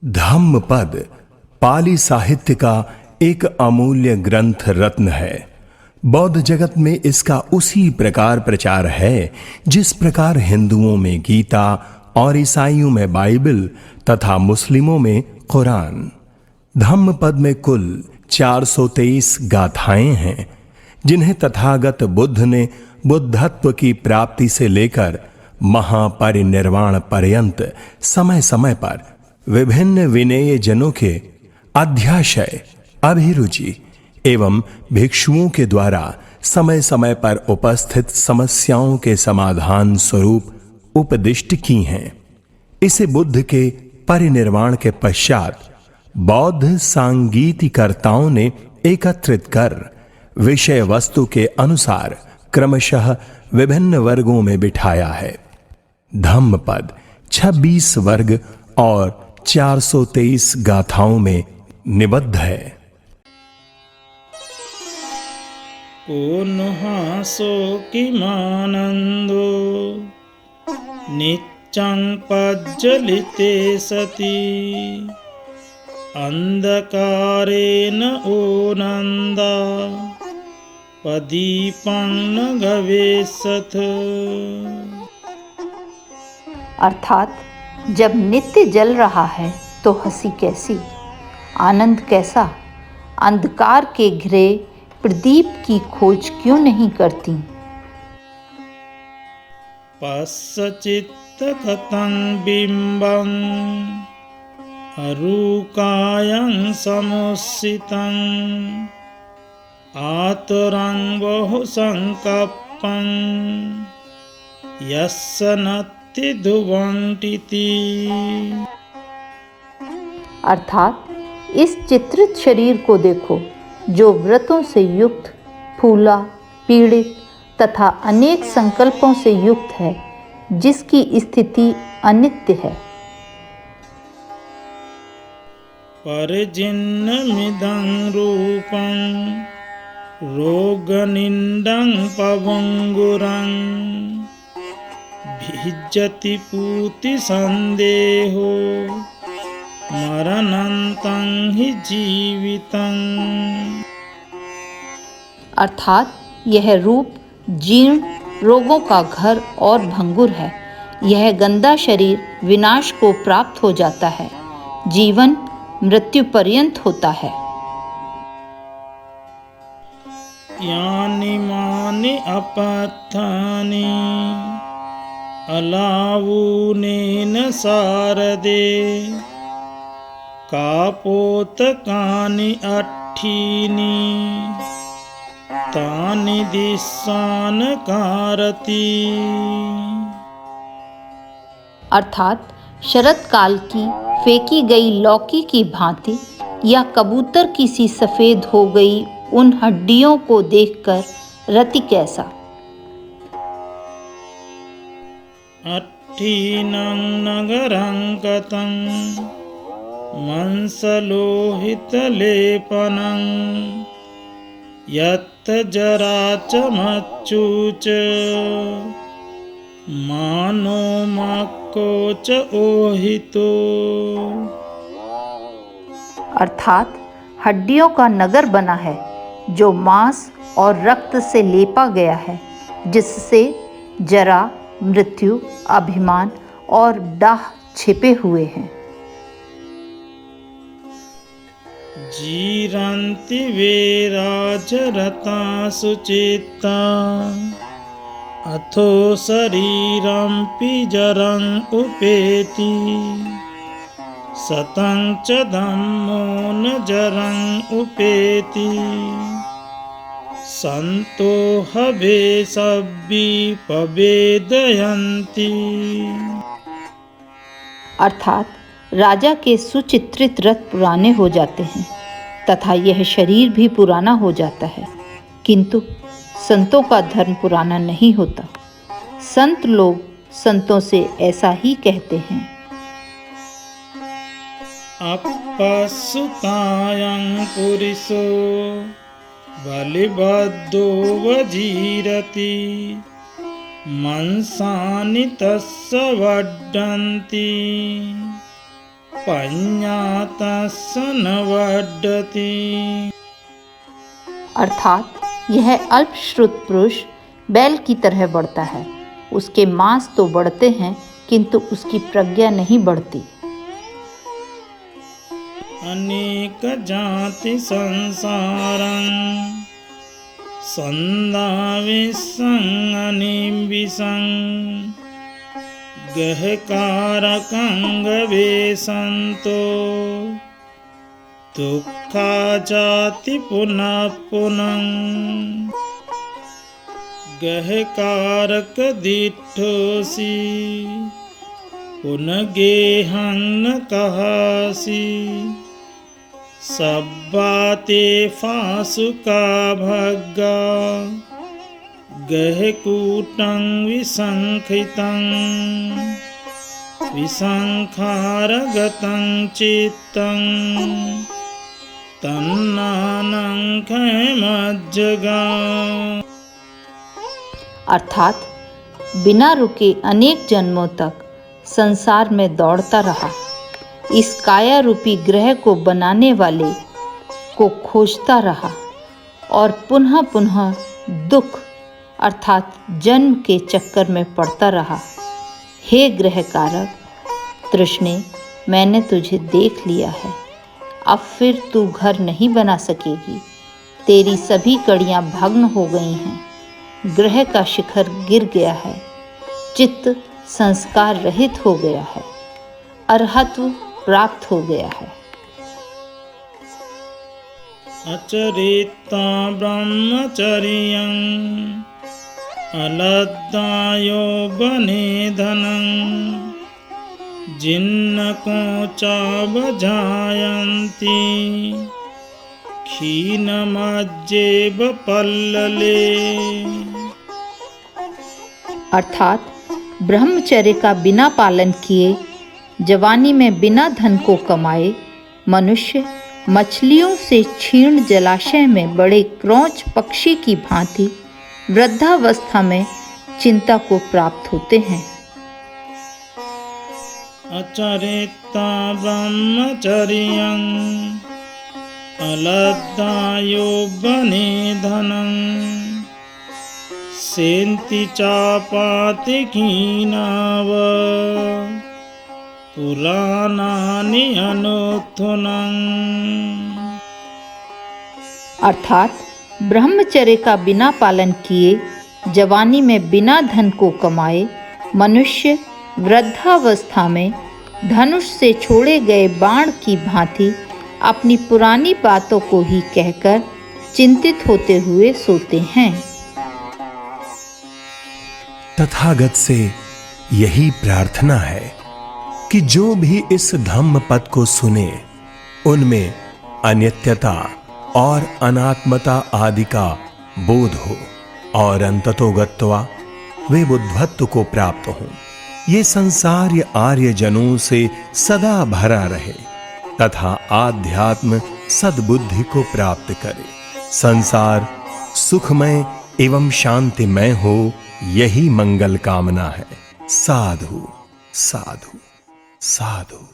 धम्मपद पाली साहित्य का एक अमूल्य ग्रंथ रत्न है। बौद्ध जगत में इसका उसी प्रकार प्रचार है जिस प्रकार हिंदुओं में गीता और ईसाइयों में बाइबल तथा मुस्लिमों में कुरान। धम्मपद में कुल 423 गाथाएं हैं जिन्हें तथागत बुद्ध ने बुद्धत्व की प्राप्ति से लेकर महापरिनिर्वाण पर्यंत समय समय पर विभिन्न विनेय जनों के अध्याशय, अभिरुचि एवं भिक्षुओं के द्वारा समय समय पर उपस्थित समस्याओं के समाधान स्वरूप उपदिष्ट की हैं। इसे बुद्ध के परिनिर्वाण के पश्चात बौद्ध सांगीतिकर्ताओं ने एकत्रित कर विषय वस्तु के अनुसार क्रमशः विभिन्न वर्गों में बिठाया है। धम्मपद 26 वर्ग और 423 गाथाओं में निबद्ध है। पूर्णहासो किमानंदो नित्यं पज्जलिते सति अंधकारेण ओनंदा पदीपं न गवेशथ। अर्थात जब नित्य जल रहा है तो हंसी कैसी, आनंद कैसा, अंधकार के घिरे प्रदीप की खोज क्यों नहीं करती। पश्चित्त कथं बिंबं अरुकायं समुसितं आतुरं बहु संकप्पं यस्य नत्ति ध्रुवन्तीति। अर्थात इस चित्रित शरीर को देखो जो व्रतों से युक्त, फूला, पीड़ित तथा अनेक संकल्पों से युक्त है, जिसकी स्थिति अनित्य है। परिजिन्नमिदं रूपं रोगनिन्दं पवंगुरं भिज्जति पूति संदेहो मरणन्तं हि जीवितं। अर्थात यह रूप जीर्ण, रोगों का घर और भंगुर है। यह गंदा शरीर विनाश को प्राप्त हो जाता है, जीवन मृत्यु पर्यंत होता है। यानि मानि अपत्थानि अलावूनेन सारदे कापोतकानि अट्ठीनि तानि दिशान कारति। अर्थात शरत काल की फेंकी गई लौकी की भांति या कबूतर की सी सफेद हो गई उन हड्डियों को देखकर रति कैसा। अट्ठीनं नगरं गतं मंसलोहितलेपनं यत् जरा च मच्चु च मानो मक्को च ओहितो। अर्थात हड्डियों का नगर बना है जो मांस और रक्त से लेपा गया है, जिससे जरा, मृत्यु, अभिमान और डाह छिपे हुए हैं। जीरन्ति वेराजरता सुचित्ता अथो शरीरं पिजरं उपेति सतं च धम्मो न जरं उपेति संतो हवे सब्बी पवेदयन्ति। अर्थात राजा के सुचित्रित रथ पुराने हो जाते हैं तथा यह शरीर भी पुराना हो जाता है, किंतु संतों का धर्म पुराना नहीं होता। संत लोग संतों से ऐसा ही कहते हैं। अपसुतायं पुरुषो बलिबद्धो वजीरति मंसानि तस्य वड्डन्ति पඤ्ඤातस्स न वर्धति। अर्थात यह अल्पश्रुत पुरुष बैल की तरह बढ़ता है। उसके मांस तो बढ़ते हैं किंतु उसकी प्रज्ञा नहीं बढ़ती। अनेक जाति संसारं संदाविसं अनिविसं गहकारकं गवेशन्तो दुःखा जाति पुनः पुनः गहकारक दिठोसि पुनः गेहं न कहासि सब्बाते फासुका भग्गा गहकूटं विसंखितं विसंखारगतं चित्तं तन्नानं खमज्जगा। अर्थात बिना रुके अनेक जन्मों तक संसार में दौड़ता रहा। इस काया रूपी ग्रह को बनाने वाले को खोजता रहा और पुनः पुनः दुख अर्थात जन्म के चक्कर में पड़ता रहा। हे ग्रह कारक तृष्णे, मैंने तुझे देख लिया है। अब फिर तू घर नहीं बना सकेगी। तेरी सभी कड़ियां भग्न हो गई हैं। ग्रह का शिखर गिर गया है। चित्त संस्कार रहित हो गया है। अरहत्व प्राप्त हो गया है। अचरिता ब्रह्मचर्यं अलद्दायो बने धनं जिन्नको चावजायन्ति क्षीणमज्जेव पल्लले। अर्थात ब्रह्मचर्य का बिना पालन किए, जवानी में बिना धन को कमाए मनुष्य मछलियों से क्षीण जलाशय में बड़े क्रौंच पक्षी की भांति वृद्धावस्था में चिंता को प्राप्त होते हैं। अचरिता ब्रह्मचर्यं अलद्दायो बने धनं सेन्ति चापाति क्षीणाव पुराणानि अनुत्थुनं। अर्थात ब्रह्मचर्य का बिना पालन किए, जवानी में बिना धन को कमाए मनुष्य वृद्धावस्था में धनुष से छोड़े गए बाण की भांति अपनी पुरानी बातों को ही कहकर चिंतित होते हुए सोते हैं। तथागत से यही प्रार्थना है कि जो भी इस धम्म पद को सुने उनमें अनित्यता और अनात्मता आदि का बोध हो और अंततोगत्वा वे बुद्धत्व को प्राप्त हों। ये संसार ये आर्य जनों से सदा भरा रहे तथा आध्यात्म सद्बुद्धि को प्राप्त करे। संसार सुखमय एवं शांतिमय हो, यही मंगल कामना है। साधु साधु साधु।